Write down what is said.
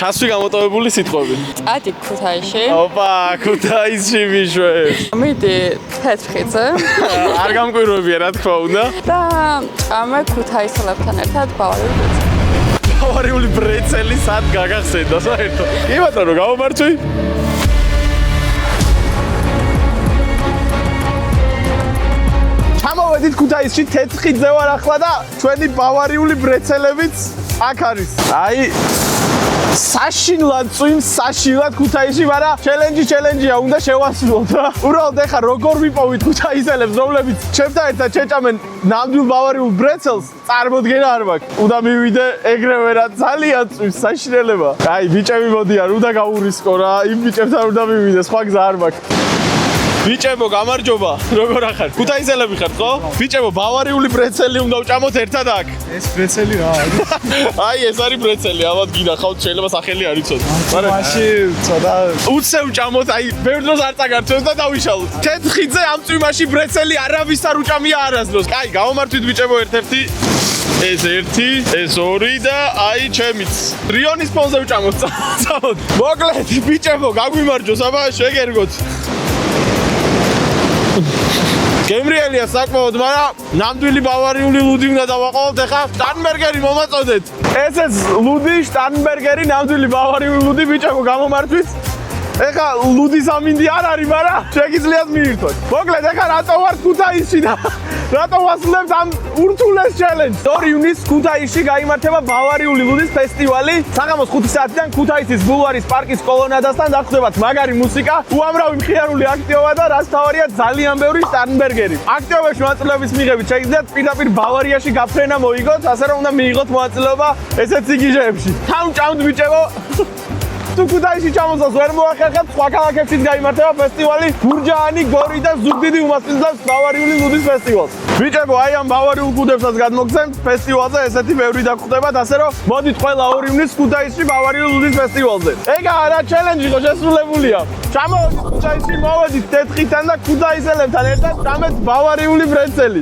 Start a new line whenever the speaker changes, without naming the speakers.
ჩასვი გამოტოვებული სიტყვები.
წადი ქუთაისში.
ოპა, ქუთაისში ვიშვე.
მიდი თეთრხიძე.
არ გამკვირვებია, რა თქმა უნდა.
და წამე ქუთაისელებთან ერთად ბავარიული ბრეცელი.
ბავარიული ბრეცელი სად გაგახსენდა საერთოდ? კი ბატონო, გამომართვი. ჩამოვედით ქუთაისში თეთრხიძე ვარ ახლა და ჩვენი ბავარიული ბრეცელებიც აქ არის. აი საშინლად წვიმს, საშინლად ქუთაისში, მაგრამ ჩელენჯია უნდა შევასრულოთ რა. უბრალოდ ეხა როგორ ვიპოვით ქუთაისელებს, რომლებიც ჩემთან ერთად შეჭამენ ნამდვილ ბავარიულ ბრეცელს, წარმოდგენა არ მაქვს. უნდა მივიდე ეგრევე რა, ძალიან წვიმს, საშინელება. აი ბიჭები მოდიან, უნდა გაურისკო რა, იმ ბიჭებთან უნდა მივიდე, სხვა გზა არ მაქვს. ბიჭებო, გამარჯობა. როგორ ახარ? ქუთაისელები ხართ, ხო? ბიჭებო, ბავარიული ბრეცელი უნდა ვჭამოთ ერთად აქ.
ეს ბრეცელი რა არის?
აი, ეს არის ბრეცელი, ალბათ გინახავთ, შეიძლება სახელი არ იცოდეთ.
მაშინ ცოტა
უცე ვჭამოთ, აი, ბევრ დროს არ წაგარჩევთ და დავიშალოთ. თეთრხიძე ამ წვიმაში ბრეცელი არავის არ უჭამია არასდროს. აი, გამომართვით ბიჭებო ერთ-ერთი. ეს ერთი, ეს ორი და აი ჩემიც. რიონის ფონზე ვჭამოთ. წამოთ. მოკლედ, ბიჭებო, გაგვიმარჯოს, აბა შეგერგოთ. გემრიელია საკმაოდ, მაგრამ ნამდვილი ბავარიული ლუდი უნდა დავაყოლოთ. ეხლა შტარნბერგერი მომაწოდეთ. ესეც ლუდი, შტარნბერგერი, ნამდვილი ბავარიული ლუდი, ბიჭებო, გამომართვით. ეხლა ლუდის ამინდი არ არის, მაგრამ შეგიძლიათ მიირთვეთ. მოკლედ, ეხლა რატო ვარ ქუთაისში და რატო ვასრულებთ ამ ურთულეს ჩელენჯს? 2 ივნისს ქუთაისში გაიმართება ბავარიული ლუდის ფესტივალი. საღამოს 5 საათიდან ქუთაისის ბულვარის პარკის კოლონადასთან დახვდებათ მაგარი მუსიკა, უამრავი მხიარული აქტივობა და რაც თავარია ძალიან ბევრი შტარნბერგერი. აქტივობაში მონაწილეობის მიღებით შეგიძლიათ პირდაპირ ბავარიაში გაფრენა მოიგოთ, ასე რომ უნდა მიიღოთ მონაწილეობა ესეთ სიგიჟეებში. თავჭამთ ბიჭებო. თუ ქუთაისში ჩამოსვლას ვერ მოახერხებთ, სხვა ქალაქებშიც გაიმართება ფესტივალი. გურჯაანი, გორი და ზუგდიდი უმასპინძლებს ბავარიული ლუდის ფესტივალს. ბიჭებო, აი ამ ბავარიულ კუდებსაც გადმოგცემთ ფესტივალზე, ესეთი ბევრი დაგხვდებათ, ასე რომ მოდით ყველა 2 ივნისს ქუთაისში ბავარიული ლუდის ფესტივალზე. ეგაა რა ჩელენჯი ხო შესრულებულია. ჩამოვედით ქუთაისში, მოვედით თეთრხიძთან და ქუთაისელებთან ერთად ჭამეთ ბავარიული ბრეცელი.